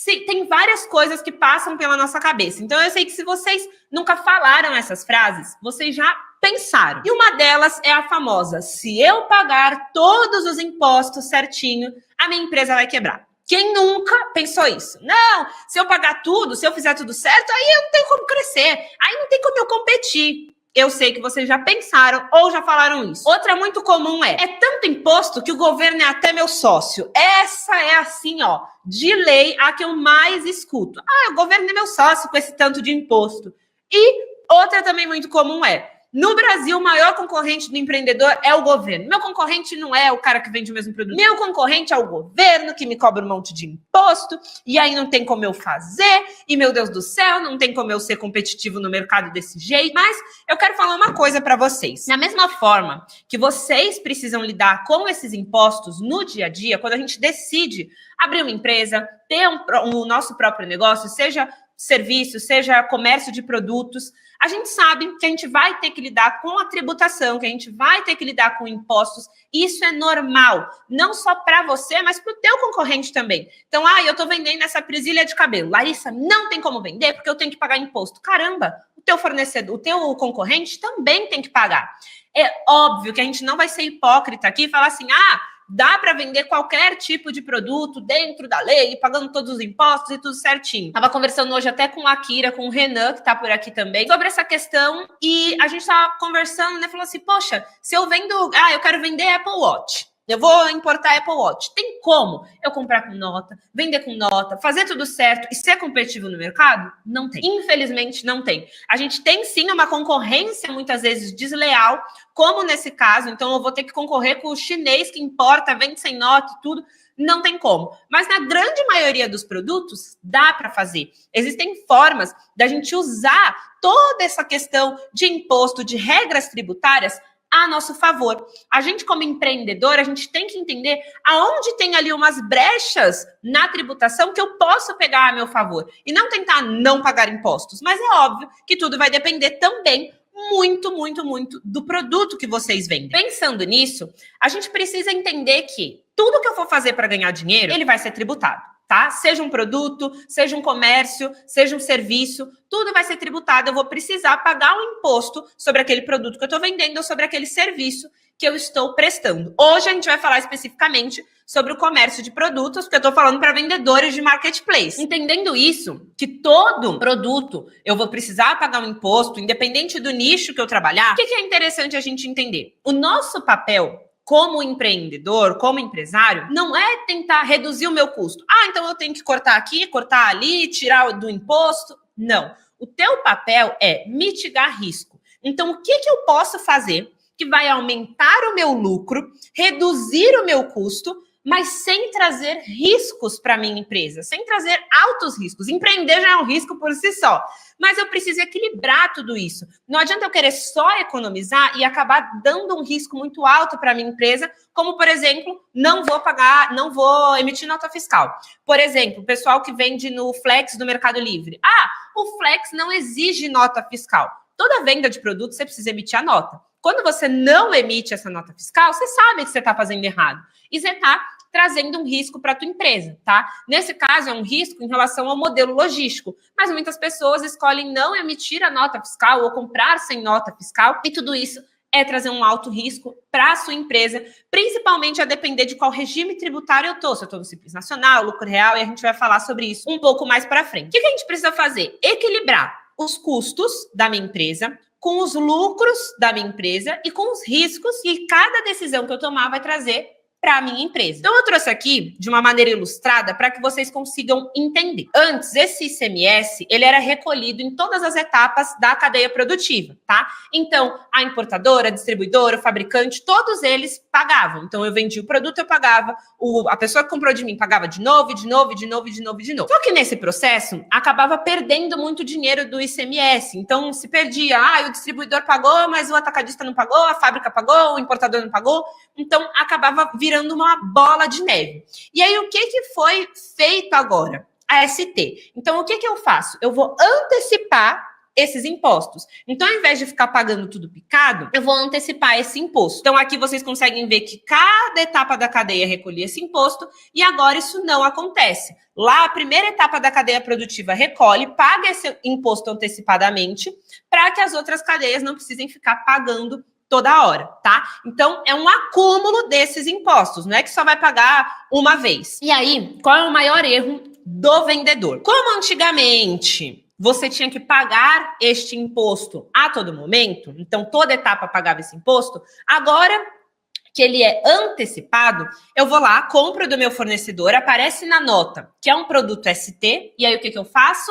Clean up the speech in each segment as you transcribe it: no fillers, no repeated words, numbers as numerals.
tem várias coisas que passam pela nossa cabeça. Então, eu sei que se vocês nunca falaram essas frases, vocês já pensaram. E uma delas é a famosa: se eu pagar todos os impostos certinho, a minha empresa vai quebrar. Quem nunca pensou isso? Não, se eu pagar tudo, se eu fizer tudo certo, aí eu não tenho como crescer, aí não tem como eu competir. Eu sei que vocês já pensaram ou já falaram isso. Outra muito comum é tanto imposto que o governo é até meu sócio. Essa é assim, ó, de lei, a que eu mais escuto. O governo é meu sócio com esse tanto de imposto. E outra também muito comum no Brasil, o maior concorrente do empreendedor é o governo. Meu concorrente não é o cara que vende o mesmo produto. Meu concorrente é o governo, que me cobra um monte de imposto, e aí não tem como eu fazer, e meu Deus do céu, não tem como eu ser competitivo no mercado desse jeito. Mas eu quero falar uma coisa para vocês. Da mesma forma que vocês precisam lidar com esses impostos no dia a dia, quando a gente decide abrir uma empresa, ter o nosso próprio negócio, seja serviço, seja comércio de produtos, a gente sabe que a gente vai ter que lidar com a tributação, que a gente vai ter que lidar com impostos. Isso é normal, não só para você, mas para o teu concorrente também. Então, eu estou vendendo essa presilha de cabelo. Larissa, não tem como vender porque eu tenho que pagar imposto. Caramba, o teu fornecedor, o teu concorrente também tem que pagar. É óbvio que a gente não vai ser hipócrita aqui e falar assim, dá para vender qualquer tipo de produto dentro da lei, pagando todos os impostos e tudo certinho. Estava conversando hoje até com a Kira, com o Renan, que está por aqui também, sobre essa questão, e a gente estava conversando, né? Falou assim, poxa, se eu vendo, eu quero vender Apple Watch. Eu vou importar Apple Watch. Tem como eu comprar com nota, vender com nota, fazer tudo certo e ser competitivo no mercado? Não tem. Infelizmente, não tem. A gente tem, sim, uma concorrência, muitas vezes, desleal, como nesse caso. Então, eu vou ter que concorrer com o chinês que importa, vende sem nota e tudo. Não tem como. Mas, na grande maioria dos produtos, dá para fazer. Existem formas da gente usar toda essa questão de imposto, de regras tributárias, a nosso favor. A gente, como empreendedor, a gente tem que entender aonde tem ali umas brechas na tributação que eu posso pegar a meu favor. E não tentar não pagar impostos. Mas é óbvio que tudo vai depender também muito, muito, muito do produto que vocês vendem. Pensando nisso, a gente precisa entender que tudo que eu for fazer para ganhar dinheiro, ele vai ser tributado. Tá? Seja um produto, seja um comércio, seja um serviço, tudo vai ser tributado. Eu vou precisar pagar um imposto sobre aquele produto que eu estou vendendo ou sobre aquele serviço que eu estou prestando. Hoje a gente vai falar especificamente sobre o comércio de produtos, porque eu estou falando para vendedores de marketplace. Entendendo isso, que todo produto eu vou precisar pagar um imposto, independente do nicho que eu trabalhar, o que é interessante a gente entender? O nosso papel como empreendedor, como empresário, não é tentar reduzir o meu custo. Então eu tenho que cortar aqui, cortar ali, tirar do imposto. Não. O teu papel é mitigar risco. Então, o que eu posso fazer que vai aumentar o meu lucro, reduzir o meu custo, mas sem trazer riscos para a minha empresa, sem trazer altos riscos. Empreender já é um risco por si só, mas eu preciso equilibrar tudo isso. Não adianta eu querer só economizar e acabar dando um risco muito alto para a minha empresa, como, por exemplo, não vou emitir nota fiscal. Por exemplo, o pessoal que vende no Flex do Mercado Livre. O Flex não exige nota fiscal. Toda venda de produto você precisa emitir a nota. Quando você não emite essa nota fiscal, você sabe que você está fazendo errado. E você está trazendo um risco para a tua empresa, tá? Nesse caso, é um risco em relação ao modelo logístico. Mas muitas pessoas escolhem não emitir a nota fiscal ou comprar sem nota fiscal. E tudo isso é trazer um alto risco para a sua empresa, principalmente a depender de qual regime tributário eu estou. Se eu estou no Simples Nacional, lucro real, e a gente vai falar sobre isso um pouco mais para frente. O que a gente precisa fazer? Equilibrar os custos da minha empresa com os lucros da minha empresa e com os riscos que cada decisão que eu tomar vai trazer para a minha empresa. Então, eu trouxe aqui de uma maneira ilustrada para que vocês consigam entender. Antes, esse ICMS, ele era recolhido em todas as etapas da cadeia produtiva, tá? Então, a importadora, a distribuidora, o fabricante, todos eles pagavam. Então, eu vendi o produto, eu pagava, a pessoa que comprou de mim pagava de novo. Só que nesse processo, acabava perdendo muito dinheiro do ICMS. Então, se perdia, o distribuidor pagou, mas o atacadista não pagou, a fábrica pagou, o importador não pagou. Então, acabava virando uma bola de neve. E aí, o que foi feito agora? A ST. Então, o que eu faço? Eu vou antecipar esses impostos. Então, ao invés de ficar pagando tudo picado, eu vou antecipar esse imposto. Então, aqui vocês conseguem ver que cada etapa da cadeia recolhia esse imposto e agora isso não acontece. Lá, a primeira etapa da cadeia produtiva recolhe, paga esse imposto antecipadamente para que as outras cadeias não precisem ficar pagando toda hora, tá? Então, é um acúmulo desses impostos, não é que só vai pagar uma vez. E aí, qual é o maior erro do vendedor? Como antigamente você tinha que pagar este imposto a todo momento, então toda etapa pagava esse imposto, agora que ele é antecipado, eu vou lá, compro do meu fornecedor, aparece na nota que é um produto ST, e aí o que eu faço?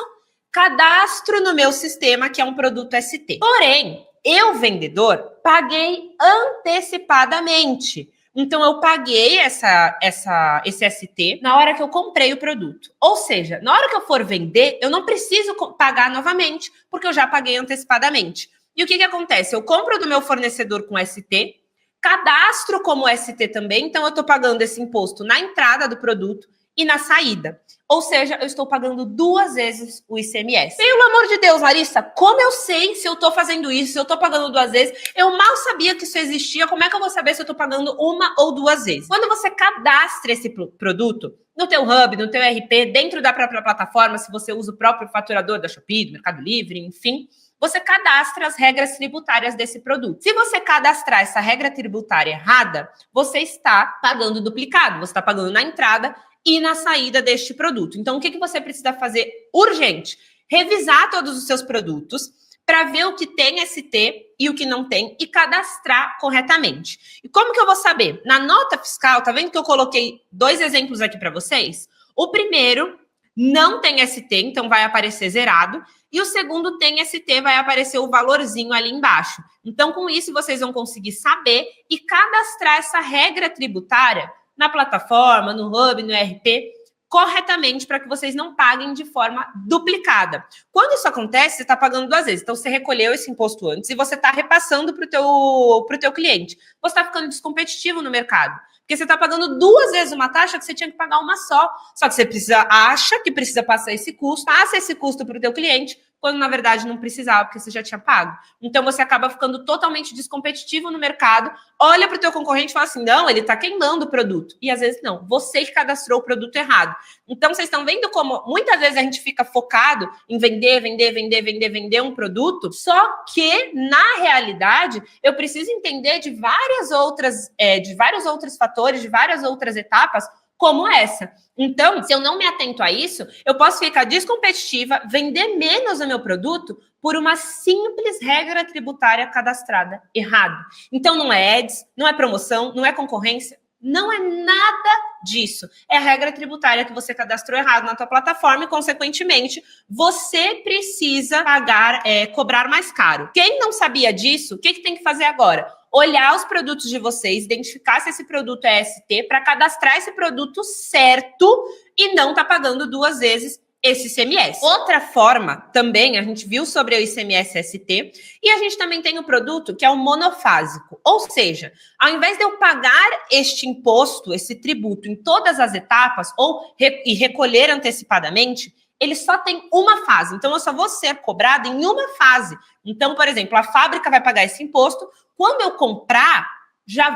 Cadastro no meu sistema que é um produto ST. Porém, eu, vendedor, paguei antecipadamente. Então, eu paguei esse ST na hora que eu comprei o produto. Ou seja, na hora que eu for vender, eu não preciso pagar novamente, porque eu já paguei antecipadamente. E o que acontece? Eu compro do meu fornecedor com ST, cadastro como ST também, então eu estou pagando esse imposto na entrada do produto e na saída. Ou seja, eu estou pagando 2 vezes o ICMS. Pelo amor de Deus, Larissa, como eu sei se eu estou fazendo isso, se eu estou pagando 2 vezes? Eu mal sabia que isso existia, como é que eu vou saber se eu estou pagando 1 ou 2 vezes? Quando você cadastra esse produto no teu Hub, no teu RP, dentro da própria plataforma, se você usa o próprio faturador da Shopee, do Mercado Livre, enfim, você cadastra as regras tributárias desse produto. Se você cadastrar essa regra tributária errada, você está pagando duplicado, você está pagando na entrada e na saída deste produto. Então, o que você precisa fazer urgente? Revisar todos os seus produtos para ver o que tem ST e o que não tem e cadastrar corretamente. E como que eu vou saber? Na nota fiscal, tá vendo que eu coloquei 2 exemplos aqui para vocês? O primeiro não tem ST, então vai aparecer zerado. E o segundo tem ST, vai aparecer o valorzinho ali embaixo. Então, com isso, vocês vão conseguir saber e cadastrar essa regra tributária na plataforma, no Hub, no RP, corretamente, para que vocês não paguem de forma duplicada. Quando isso acontece, você está pagando 2 vezes. Então, você recolheu esse imposto antes e você está repassando para o teu cliente. Você está ficando descompetitivo no mercado. Porque você está pagando 2 vezes uma taxa que você tinha que pagar uma só. Só que você acha que precisa passar esse custo, passa esse custo para o teu cliente, quando na verdade não precisava, porque você já tinha pago. Então você acaba ficando totalmente descompetitivo no mercado, olha para o teu concorrente e fala assim, não, ele está queimando o produto. E às vezes não, você que cadastrou o produto errado. Então vocês estão vendo como muitas vezes a gente fica focado em vender um produto, só que na realidade eu preciso entender de vários outros fatores, de várias outras etapas, como essa. Então, se eu não me atento a isso, eu posso ficar descompetitiva, vender menos o meu produto por uma simples regra tributária cadastrada errado. Então, não é ads, não é promoção, não é concorrência, não é nada disso. É a regra tributária que você cadastrou errado na tua plataforma e, consequentemente, você precisa cobrar mais caro. Quem não sabia disso, o que tem que fazer agora? Olhar os produtos de vocês, identificar se esse produto é ST para cadastrar esse produto certo e não tá pagando 2 vezes esse ICMS. Outra forma também, a gente viu sobre o ICMS ST e a gente também tem o produto que é o monofásico. Ou seja, ao invés de eu pagar este imposto, esse tributo em todas as etapas e recolher antecipadamente, ele só tem uma fase. Então, eu só vou ser cobrado em uma fase. Então, por exemplo, a fábrica vai pagar esse imposto. Quando eu comprar,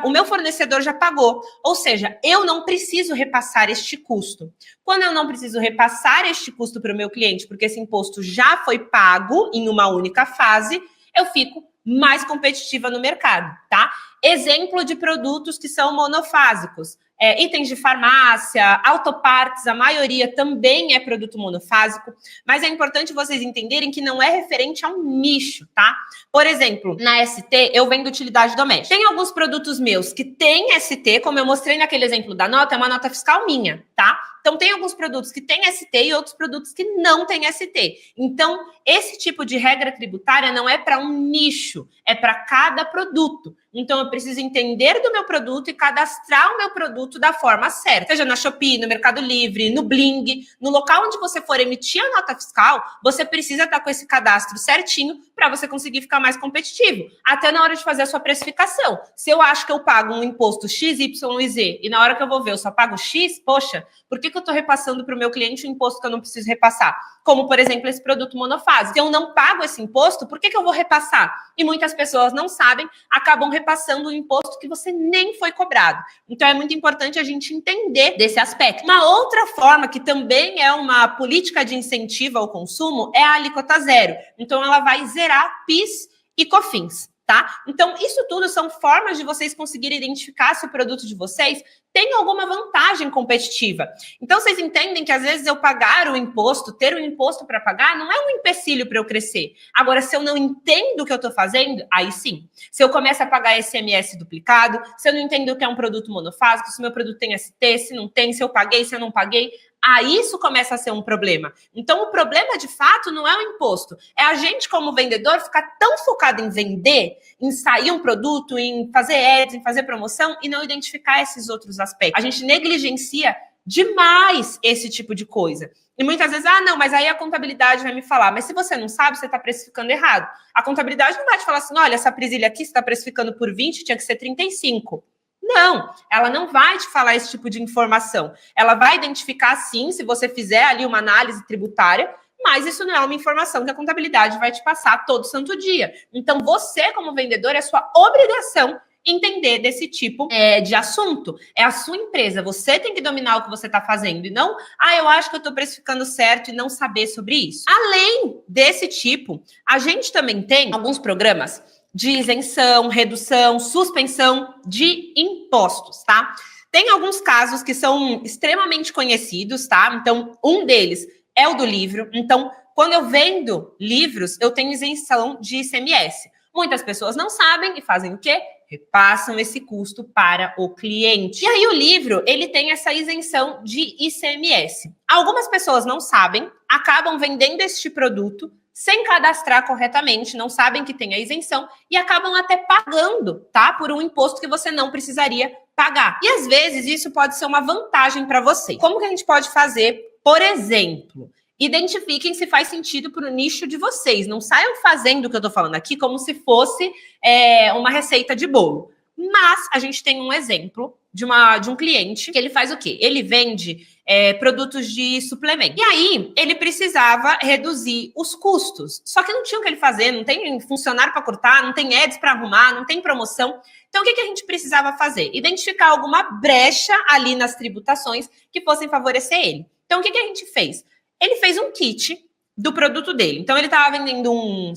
o meu fornecedor já pagou. Ou seja, eu não preciso repassar este custo. Quando eu não preciso repassar este custo para o meu cliente, porque esse imposto já foi pago em uma única fase, eu fico mais competitiva no mercado, tá? Exemplo de produtos que são monofásicos. Itens de farmácia, autopartes, a maioria também é produto monofásico, mas é importante vocês entenderem que não é referente a um nicho, tá? Por exemplo, na ST, eu vendo utilidade doméstica. Tem alguns produtos meus que têm ST, como eu mostrei naquele exemplo da nota, é uma nota fiscal minha, tá? Então, tem alguns produtos que têm ST e outros produtos que não têm ST. Então, esse tipo de regra tributária não é para um nicho, é para cada produto. Então, eu preciso entender do meu produto e cadastrar o meu produto da forma certa. Seja na Shopee, no Mercado Livre, no Bling, no local onde você for emitir a nota fiscal, você precisa estar com esse cadastro certinho para você conseguir ficar mais competitivo. Até na hora de fazer a sua precificação. Se eu acho que eu pago um imposto X, Y e Z, e na hora que eu vou ver eu só pago X, poxa, por que eu estou repassando para o meu cliente um imposto que eu não preciso repassar? Como, por exemplo, esse produto monofásico. Se eu não pago esse imposto, por que eu vou repassar? E muitas pessoas não sabem, acabam repassando um imposto que você nem foi cobrado. Então, é muito importante a gente entender desse aspecto. Uma outra forma, que também é uma política de incentivo ao consumo, é a alíquota zero. Então, ela vai zerar PIS e COFINS. Tá? Então, isso tudo são formas de vocês conseguirem identificar se o produto de vocês tem alguma vantagem competitiva. Então, vocês entendem que, às vezes, eu pagar o imposto, ter um imposto para pagar, não é um empecilho para eu crescer. Agora, se eu não entendo o que eu estou fazendo, aí sim. Se eu começo a pagar SMS duplicado, se eu não entendo o que é um produto monofásico, se meu produto tem ST, se não tem, se eu paguei, se eu não paguei, aí isso começa a ser um problema. Então, o problema, de fato, não é o imposto. É a gente, como vendedor, ficar tão focado em vender, em sair um produto, em fazer ads, em fazer promoção, e não identificar esses outros aspectos. A gente negligencia demais esse tipo de coisa. E muitas vezes, não, mas aí a contabilidade vai me falar. Mas se você não sabe, você está precificando errado. A contabilidade não vai te falar assim, olha, essa presilha aqui você está precificando por 20, tinha que ser 35. Não, ela não vai te falar esse tipo de informação. Ela vai identificar, sim, se você fizer ali uma análise tributária, mas isso não é uma informação que a contabilidade vai te passar todo santo dia. Então, você, como vendedor, é sua obrigação entender desse tipo de assunto. É a sua empresa, você tem que dominar o que você está fazendo, e não, eu acho que eu estou precificando certo e não saber sobre isso. Além desse tipo, a gente também tem alguns programas de isenção, redução, suspensão de impostos, tá? Tem alguns casos que são extremamente conhecidos, tá? Então, um deles é o do livro. Então, quando eu vendo livros, eu tenho isenção de ICMS. Muitas pessoas não sabem e fazem o quê? Repassam esse custo para o cliente. E aí o livro, ele tem essa isenção de ICMS. Algumas pessoas não sabem, acabam vendendo este produto sem cadastrar corretamente, não sabem que tem a isenção e acabam até pagando, tá? Por um imposto que você não precisaria pagar. E às vezes isso pode ser uma vantagem para você. Como que a gente pode fazer? Por exemplo, identifiquem se faz sentido para o nicho de vocês. Não saiam fazendo o que eu estou falando aqui como se fosse uma receita de bolo. Mas a gente tem um exemplo de um cliente que ele faz o quê? Ele vende produtos de suplemento. E aí, ele precisava reduzir os custos. Só que não tinha o que ele fazer, não tem funcionário para cortar, não tem ads para arrumar, não tem promoção. Então, o que a gente precisava fazer? Identificar alguma brecha ali nas tributações que fossem favorecer ele. Então, o que a gente fez? Ele fez um kit do produto dele. Então, ele estava vendendo um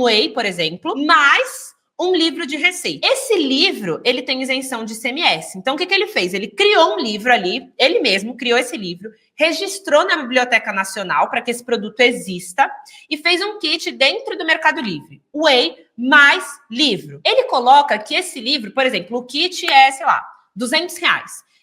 whey, por exemplo, mas um livro de receita. Esse livro, ele tem isenção de ICMS. Então, o que ele fez? Ele criou um livro ali, ele mesmo criou esse livro, registrou na Biblioteca Nacional para que esse produto exista e fez um kit dentro do Mercado Livre. Whey mais livro. Ele coloca que esse livro, por exemplo, o kit é, R$200.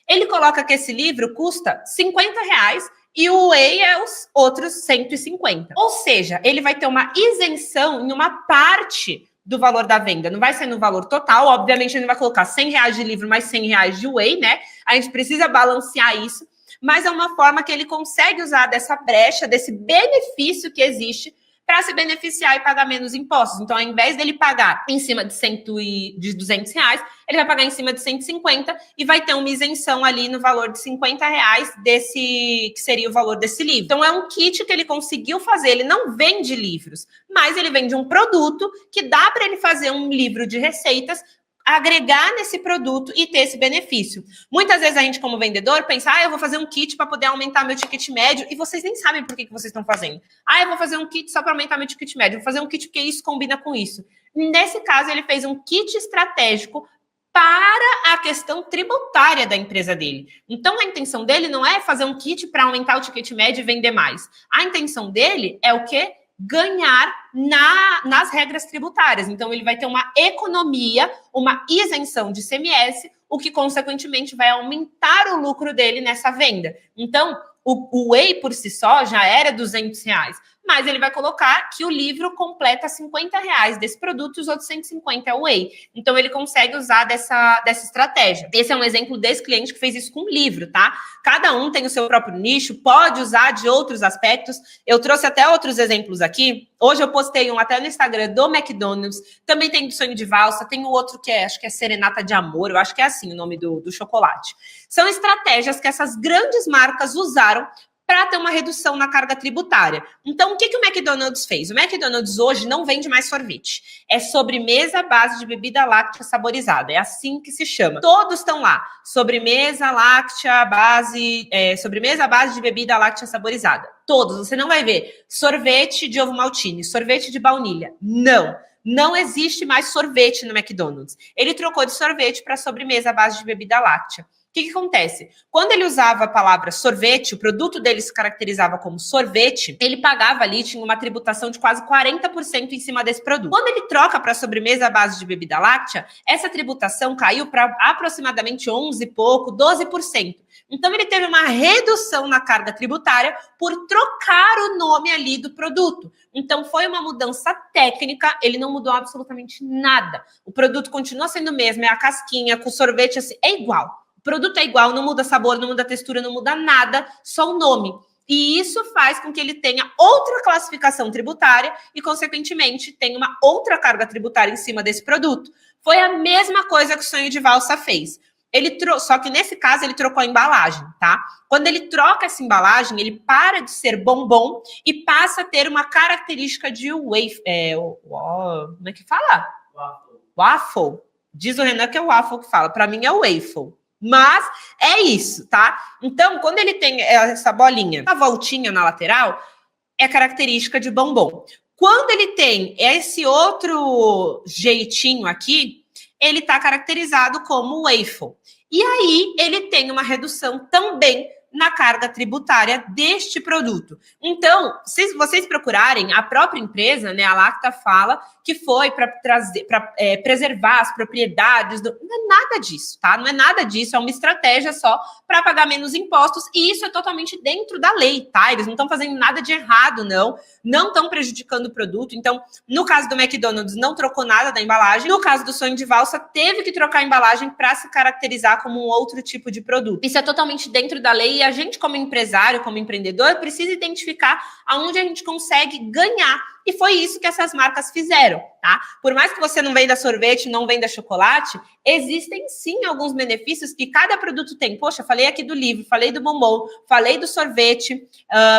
Ele coloca que esse livro custa R$50 e o whey é os outros 150. Ou seja, ele vai ter uma isenção em uma parte do valor da venda. Não vai ser no valor total, obviamente ele não vai colocar R$100 de livro mais R$100 de whey, né? A gente precisa balancear isso, mas é uma forma que ele consegue usar dessa brecha, desse benefício que existe para se beneficiar e pagar menos impostos. Então, ao invés dele pagar em cima de R$200, ele vai pagar em cima de 150 e vai ter uma isenção ali no valor de R$50 que seria o valor desse livro. Então, é um kit que ele conseguiu fazer. Ele não vende livros, mas ele vende um produto que dá para ele fazer um livro de receitas, agregar nesse produto e ter esse benefício. Muitas vezes a gente, como vendedor, pensa, eu vou fazer um kit para poder aumentar meu ticket médio, e vocês nem sabem por que vocês estão fazendo. Eu vou fazer um kit só para aumentar meu ticket médio, vou fazer um kit porque isso combina com isso. Nesse caso, ele fez um kit estratégico para a questão tributária da empresa dele. Então, a intenção dele não é fazer um kit para aumentar o ticket médio e vender mais. A intenção dele é o quê? Ganhar nas regras tributárias. Então, ele vai ter uma economia, uma isenção de ICMS, o que, consequentemente, vai aumentar o lucro dele nessa venda. Então, o whey, por si só, já era R$200. mas ele vai colocar que o livro completa R$50 desse produto e os outros 150 é o whey. Então, ele consegue usar dessa estratégia. Esse é um exemplo desse cliente que fez isso com o livro, tá? Cada um tem o seu próprio nicho, pode usar de outros aspectos. Eu trouxe até outros exemplos aqui. Hoje eu postei um até no Instagram do McDonald's, também tem do Sonho de Valsa, tem o outro que acho que é Serenata de Amor, eu acho que é assim o nome do chocolate. São estratégias que essas grandes marcas usaram para ter uma redução na carga tributária. Então, o que o McDonald's fez? O McDonald's hoje não vende mais sorvete. É sobremesa à base de bebida láctea saborizada. É assim que se chama. Todos estão lá. Sobremesa láctea sobremesa à base de bebida láctea saborizada. Todos. Você não vai ver sorvete de ovo maltine, sorvete de baunilha. Não. Não existe mais sorvete no McDonald's. Ele trocou de sorvete para sobremesa à base de bebida láctea. O que acontece? Quando ele usava a palavra sorvete, o produto dele se caracterizava como sorvete, ele pagava ali, tinha uma tributação de quase 40% em cima desse produto. Quando ele troca para sobremesa à base de bebida láctea, essa tributação caiu para aproximadamente 11 e pouco, 12%. Então, ele teve uma redução na carga tributária por trocar o nome ali do produto. Então, foi uma mudança técnica, ele não mudou absolutamente nada. O produto continua sendo o mesmo, é a casquinha, com sorvete assim, é igual. O produto é igual, não muda sabor, não muda textura, não muda nada, só o nome. E isso faz com que ele tenha outra classificação tributária e, consequentemente, tenha uma outra carga tributária em cima desse produto. Foi a mesma coisa que o Sonho de Valsa fez. Só que nesse caso ele trocou a embalagem, tá? Quando ele troca essa embalagem, ele para de ser bombom e passa a ter uma característica de waffle. Como é que fala? Waffle. Diz o Renan que é o waffle que fala. Para mim é o waffle. Mas é isso, tá? Então, quando ele tem essa bolinha, a voltinha na lateral, é característica de bombom. Quando ele tem esse outro jeitinho aqui, ele está caracterizado como waffle. E aí, ele tem uma redução também na carga tributária deste produto. Então, se vocês procurarem, a própria empresa, né, a Lacta fala que foi para preservar as propriedades não é nada disso, tá? Não é nada disso, é uma estratégia só para pagar menos impostos, e isso é totalmente dentro da lei, tá? Eles não estão fazendo nada de errado, não estão prejudicando o produto. Então, no caso do McDonald's, não trocou nada da embalagem. No caso do Sonho de Valsa, teve que trocar a embalagem para se caracterizar como um outro tipo de produto. Isso é totalmente dentro da lei, e a gente, como empresário, como empreendedor, precisa identificar aonde a gente consegue ganhar. E foi isso que essas marcas fizeram, tá? Por mais que você não venda sorvete, não venda chocolate, existem sim alguns benefícios que cada produto tem. Poxa, falei aqui do livro, falei do bombom, falei do sorvete,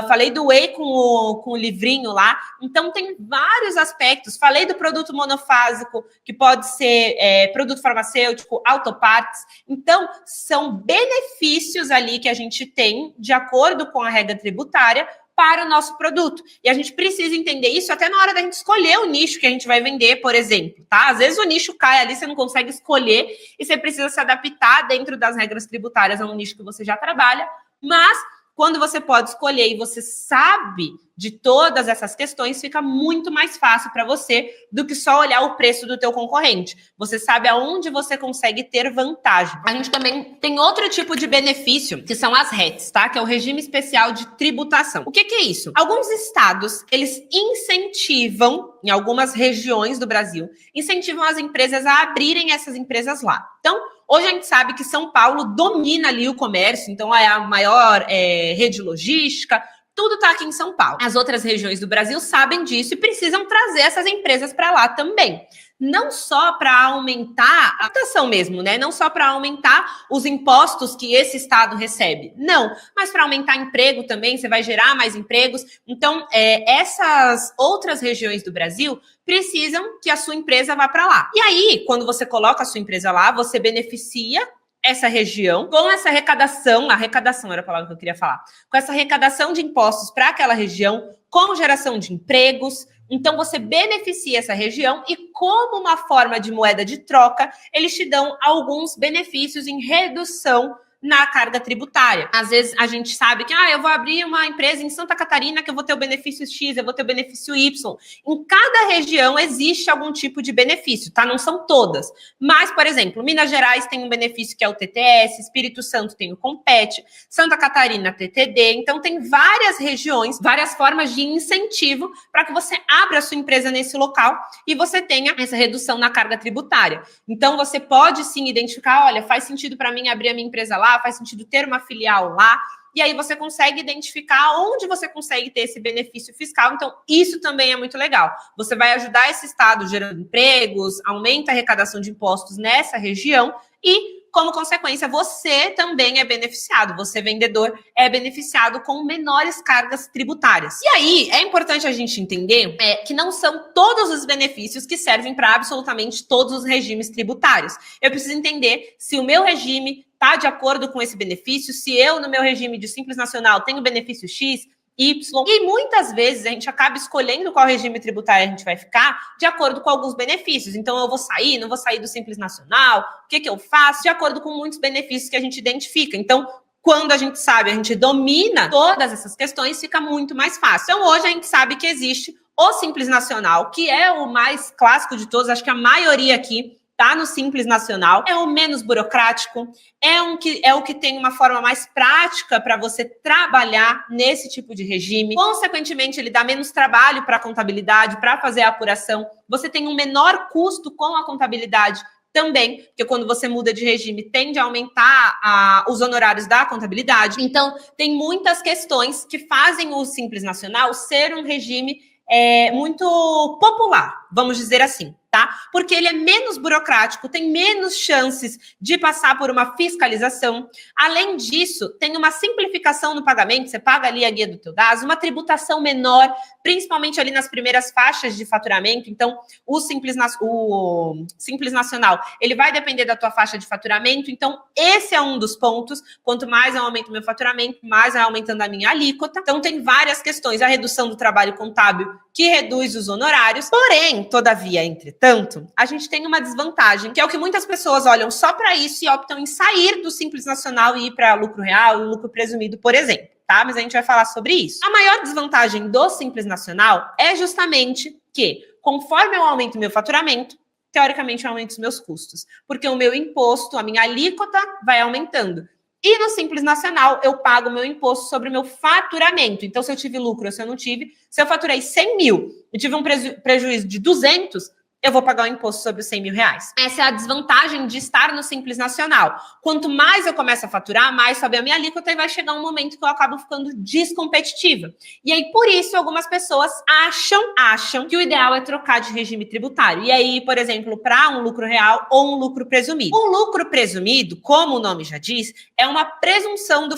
falei do whey com o livrinho lá. Então, tem vários aspectos. Falei do produto monofásico, que pode ser produto farmacêutico, autopartes. Então, são benefícios ali que a gente tem de acordo com a regra tributária para o nosso produto. E a gente precisa entender isso até na hora da gente escolher o nicho que a gente vai vender, por exemplo, tá? Às vezes o nicho cai ali, você não consegue escolher e você precisa se adaptar dentro das regras tributárias a um nicho que você já trabalha, mas quando você pode escolher e você sabe de todas essas questões, fica muito mais fácil para você do que só olhar o preço do teu concorrente. Você sabe aonde você consegue ter vantagem. A gente também tem outro tipo de benefício, que são as RETs, tá? Que é o Regime Especial de Tributação. O que é isso? Alguns estados, eles incentivam, em algumas regiões do Brasil, incentivam as empresas a abrirem essas empresas lá. Então, hoje a gente sabe que São Paulo domina ali o comércio, então é a maior rede logística, tudo está aqui em São Paulo. As outras regiões do Brasil sabem disso e precisam trazer essas empresas para lá também. Não só para aumentar a taxação mesmo, né? Não só para aumentar os impostos que esse estado recebe. Não, mas para aumentar emprego também, você vai gerar mais empregos. Então, essas outras regiões do Brasil precisam que a sua empresa vá para lá. E aí, quando você coloca a sua empresa lá, você beneficia essa região com essa arrecadação era a palavra que eu queria falar, com essa arrecadação de impostos para aquela região, com geração de empregos. Então, você beneficia essa região e, como uma forma de moeda de troca, eles te dão alguns benefícios em redução na carga tributária. Às vezes a gente sabe que eu vou abrir uma empresa em Santa Catarina que eu vou ter o benefício X, eu vou ter o benefício Y. Em cada região existe algum tipo de benefício, tá? Não são todas. Mas, por exemplo, Minas Gerais tem um benefício que é o TTS, Espírito Santo tem o Compete, Santa Catarina TTD. Então tem várias regiões, várias formas de incentivo para que você abra a sua empresa nesse local e você tenha essa redução na carga tributária. Então você pode sim identificar, olha, faz sentido para mim abrir a minha empresa lá, faz sentido ter uma filial lá, e aí você consegue identificar onde você consegue ter esse benefício fiscal. Então, isso também é muito legal. Você vai ajudar esse estado gerando empregos, aumenta a arrecadação de impostos nessa região e, como consequência, você também é beneficiado. Você, vendedor, é beneficiado com menores cargas tributárias. E aí, é importante a gente entender que não são todos os benefícios que servem para absolutamente todos os regimes tributários. Eu preciso entender se o meu regime está de acordo com esse benefício, se eu, no meu regime de Simples Nacional, tenho benefício X, Y, e muitas vezes a gente acaba escolhendo qual regime tributário a gente vai ficar de acordo com alguns benefícios. Então, eu vou sair, não vou sair do Simples Nacional, o que eu faço? De acordo com muitos benefícios que a gente identifica. Então, quando a gente sabe, a gente domina todas essas questões, fica muito mais fácil. Então, hoje a gente sabe que existe o Simples Nacional, que é o mais clássico de todos, acho que a maioria aqui tá no Simples Nacional, é o menos burocrático, é o que tem uma forma mais prática para você trabalhar nesse tipo de regime. Consequentemente, ele dá menos trabalho para a contabilidade, para fazer a apuração. Você tem um menor custo com a contabilidade também, porque quando você muda de regime, tende a aumentar os honorários da contabilidade. Então, tem muitas questões que fazem o Simples Nacional ser um regime muito popular, vamos dizer assim, tá? Porque ele é menos burocrático, tem menos chances de passar por uma fiscalização. Além disso, tem uma simplificação no pagamento, você paga ali a guia do teu gás, uma tributação menor, principalmente ali nas primeiras faixas de faturamento. Então, o Simples Nacional, ele vai depender da tua faixa de faturamento. Então, esse é um dos pontos. Quanto mais eu aumento o meu faturamento, mais vai aumentando a minha alíquota. Então, tem várias questões. A redução do trabalho contábil, que reduz os honorários. Porém, todavia, entretanto, a gente tem uma desvantagem, que é o que muitas pessoas olham só para isso e optam em sair do Simples Nacional e ir para lucro real e lucro presumido, por exemplo. Tá? Mas a gente vai falar sobre isso. A maior desvantagem do Simples Nacional é justamente que, conforme eu aumento o meu faturamento, teoricamente eu aumento os meus custos. Porque o meu imposto, a minha alíquota vai aumentando. E no Simples Nacional, eu pago o meu imposto sobre o meu faturamento. Então, se eu tive lucro ou se eu não tive, se eu faturei 100 mil e tive um prejuízo de 200, eu vou pagar o imposto sobre os 100 mil reais. Essa é a desvantagem de estar no Simples Nacional. Quanto mais eu começo a faturar, mais sobe a minha alíquota e vai chegar um momento que eu acabo ficando descompetitiva. E aí, por isso, algumas pessoas acham que o ideal é trocar de regime tributário. E aí, por exemplo, para um lucro real ou um lucro presumido. Um lucro presumido, como o nome já diz, é uma presunção do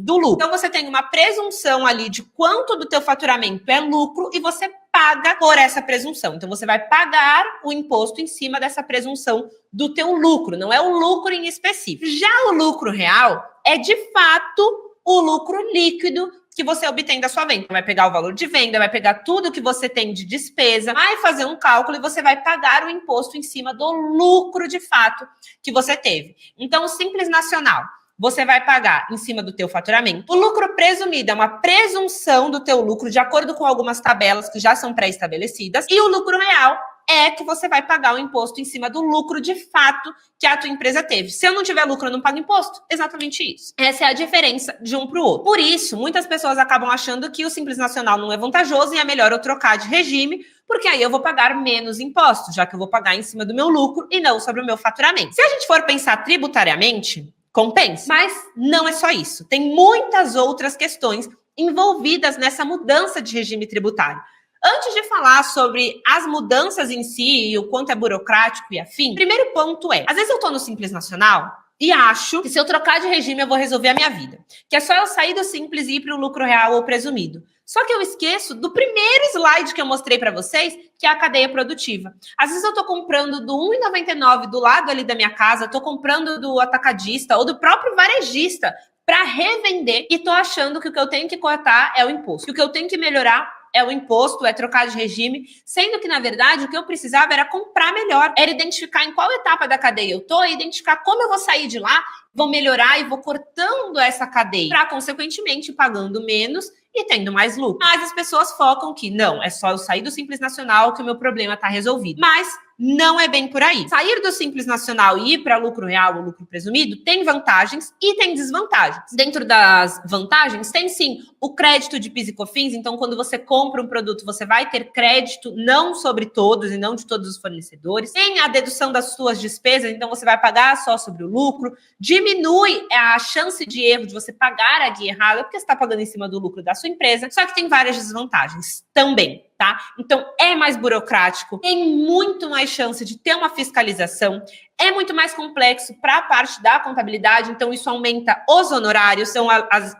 lucro. Então, você tem uma presunção ali de quanto do teu faturamento é lucro e você paga por essa presunção. Então, você vai pagar o imposto em cima dessa presunção do teu lucro, não é o lucro em específico. Já o lucro real é, de fato, o lucro líquido que você obtém da sua venda. Vai pegar o valor de venda, vai pegar tudo que você tem de despesa, vai fazer um cálculo e você vai pagar o imposto em cima do lucro, de fato, que você teve. Então, o Simples Nacional, você vai pagar em cima do teu faturamento. O lucro presumido é uma presunção do teu lucro de acordo com algumas tabelas que já são pré-estabelecidas. E o lucro real é que você vai pagar o imposto em cima do lucro de fato que a tua empresa teve. Se eu não tiver lucro, eu não pago imposto. Exatamente isso. Essa é a diferença de um para o outro. Por isso, muitas pessoas acabam achando que o Simples Nacional não é vantajoso e é melhor eu trocar de regime, porque aí eu vou pagar menos impostos, já que eu vou pagar em cima do meu lucro e não sobre o meu faturamento. Se a gente for pensar tributariamente, compensa. Mas não é só isso. Tem muitas outras questões envolvidas nessa mudança de regime tributário. Antes de falar sobre as mudanças em si e o quanto é burocrático e afim, primeiro ponto é, às vezes eu tô no Simples Nacional e acho que se eu trocar de regime eu vou resolver a minha vida. Que é só eu sair do Simples e ir para o lucro real ou presumido. Só que eu esqueço do primeiro slide que eu mostrei para vocês, que é a cadeia produtiva. Às vezes eu tô comprando do R$1,99 do lado ali da minha casa, tô comprando do atacadista ou do próprio varejista para revender e tô achando que o que eu tenho que cortar é o imposto. Que o que eu tenho que melhorar é o imposto, é trocar de regime, sendo que, na verdade, o que eu precisava era comprar melhor, era identificar em qual etapa da cadeia eu tô, e identificar como eu vou sair de lá, vou melhorar e vou cortando essa cadeia, para, consequentemente, pagando menos e tendo mais lucro. Mas as pessoas focam que não, é só eu sair do Simples Nacional que o meu problema está resolvido. Mas não é bem por aí. Sair do Simples Nacional e ir para lucro real ou lucro presumido tem vantagens e tem desvantagens. Dentro das vantagens, tem sim o crédito de PIS e COFINS. Então, quando você compra um produto, você vai ter crédito não sobre todos e não de todos os fornecedores. Tem a dedução das suas despesas, então você vai pagar só sobre o lucro. Diminui a chance de erro de você pagar a guia errada, porque você está pagando em cima do lucro da sua empresa. Só que tem várias desvantagens também, tá? Então, é mais burocrático, tem muito mais chance de ter uma fiscalização, é muito mais complexo para a parte da contabilidade, então isso aumenta os honorários. Então,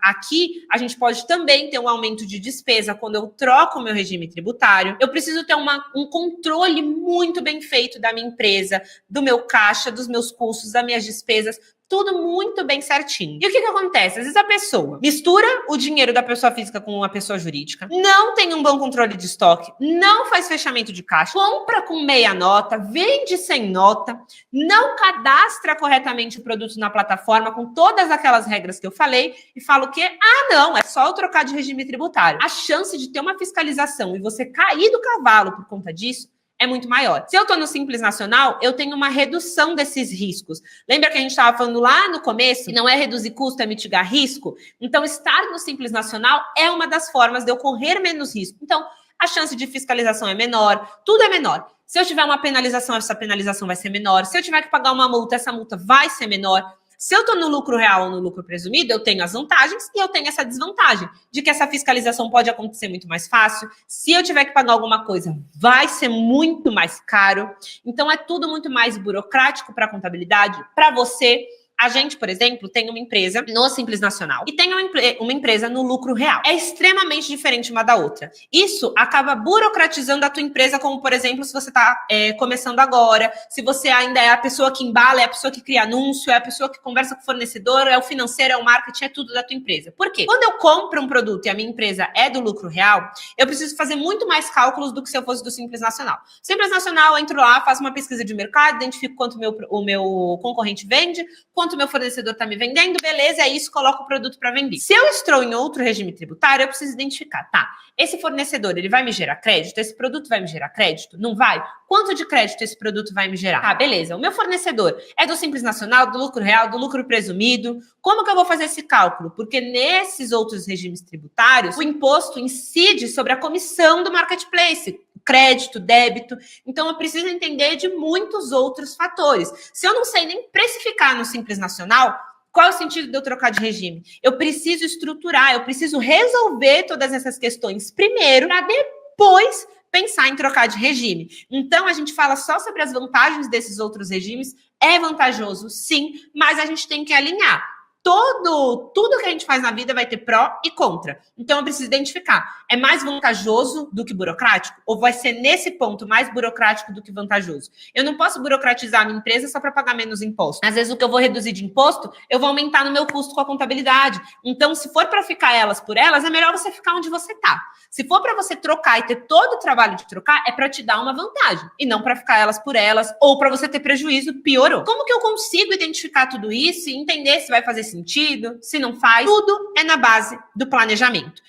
aqui a gente pode também ter um aumento de despesa quando eu troco o meu regime tributário. Eu preciso ter um controle muito bem feito da minha empresa, do meu caixa, dos meus custos, das minhas despesas, tudo muito bem certinho. E o que acontece? Às vezes a pessoa mistura o dinheiro da pessoa física com a pessoa jurídica, não tem um bom controle de estoque, não faz fechamento de caixa, compra com meia nota, vende sem nota, não cadastra corretamente o produto na plataforma com todas aquelas regras que eu falei e fala o quê? Ah, não, é só eu trocar de regime tributário. A chance de ter uma fiscalização e você cair do cavalo por conta disso é muito maior. Se eu estou no Simples Nacional, eu tenho uma redução desses riscos. Lembra que a gente estava falando lá no começo que não é reduzir custo, é mitigar risco? Então, estar no Simples Nacional é uma das formas de eu correr menos risco. Então, a chance de fiscalização é menor, tudo é menor. Se eu tiver uma penalização, essa penalização vai ser menor. Se eu tiver que pagar uma multa, essa multa vai ser menor. Se eu estou no lucro real ou no lucro presumido, eu tenho as vantagens e eu tenho essa desvantagem de que essa fiscalização pode acontecer muito mais fácil. Se eu tiver que pagar alguma coisa, vai ser muito mais caro. Então, é tudo muito mais burocrático para a contabilidade, para você. A gente, por exemplo, tem uma empresa no Simples Nacional e tem uma empresa no lucro real. É extremamente diferente uma da outra. Isso acaba burocratizando a tua empresa, como, por exemplo, se você está começando agora, se você ainda é a pessoa que embala, é a pessoa que cria anúncio, é a pessoa que conversa com o fornecedor, é o financeiro, é o marketing, é tudo da tua empresa. Por quê? Quando eu compro um produto e a minha empresa é do lucro real, eu preciso fazer muito mais cálculos do que se eu fosse do Simples Nacional. Simples Nacional, eu entro lá, faço uma pesquisa de mercado, identifico quanto o meu concorrente vende, quanto o meu fornecedor está me vendendo, beleza, é isso, coloco o produto para vender. Se eu estou em outro regime tributário, eu preciso identificar, tá, esse fornecedor, ele vai me gerar crédito? Esse produto vai me gerar crédito? Não vai? Quanto de crédito esse produto vai me gerar? Tá, beleza, o meu fornecedor é do Simples Nacional, do lucro real, do lucro presumido. Como que eu vou fazer esse cálculo? Porque nesses outros regimes tributários, o imposto incide sobre a comissão do marketplace, crédito, débito. Então, eu preciso entender de muitos outros fatores. Se eu não sei nem precificar no Simples Nacional, qual é o sentido de eu trocar de regime? Eu preciso estruturar, eu preciso resolver todas essas questões primeiro, para depois pensar em trocar de regime. Então, a gente fala só sobre as vantagens desses outros regimes. É vantajoso, sim, mas a gente tem que alinhar. Tudo que a gente faz na vida vai ter pró e contra. Então, eu preciso identificar. É mais vantajoso do que burocrático? Ou vai ser, nesse ponto, mais burocrático do que vantajoso? Eu não posso burocratizar a minha empresa só para pagar menos imposto. Às vezes, o que eu vou reduzir de imposto, eu vou aumentar no meu custo com a contabilidade. Então, se for para ficar elas por elas, é melhor você ficar onde você está. Se for para você trocar e ter todo o trabalho de trocar, é para te dar uma vantagem. E não para ficar elas por elas, ou para você ter prejuízo, piorou. Como que eu consigo identificar tudo isso e entender se vai fazer sentido, se não faz? Tudo é na base do planejamento.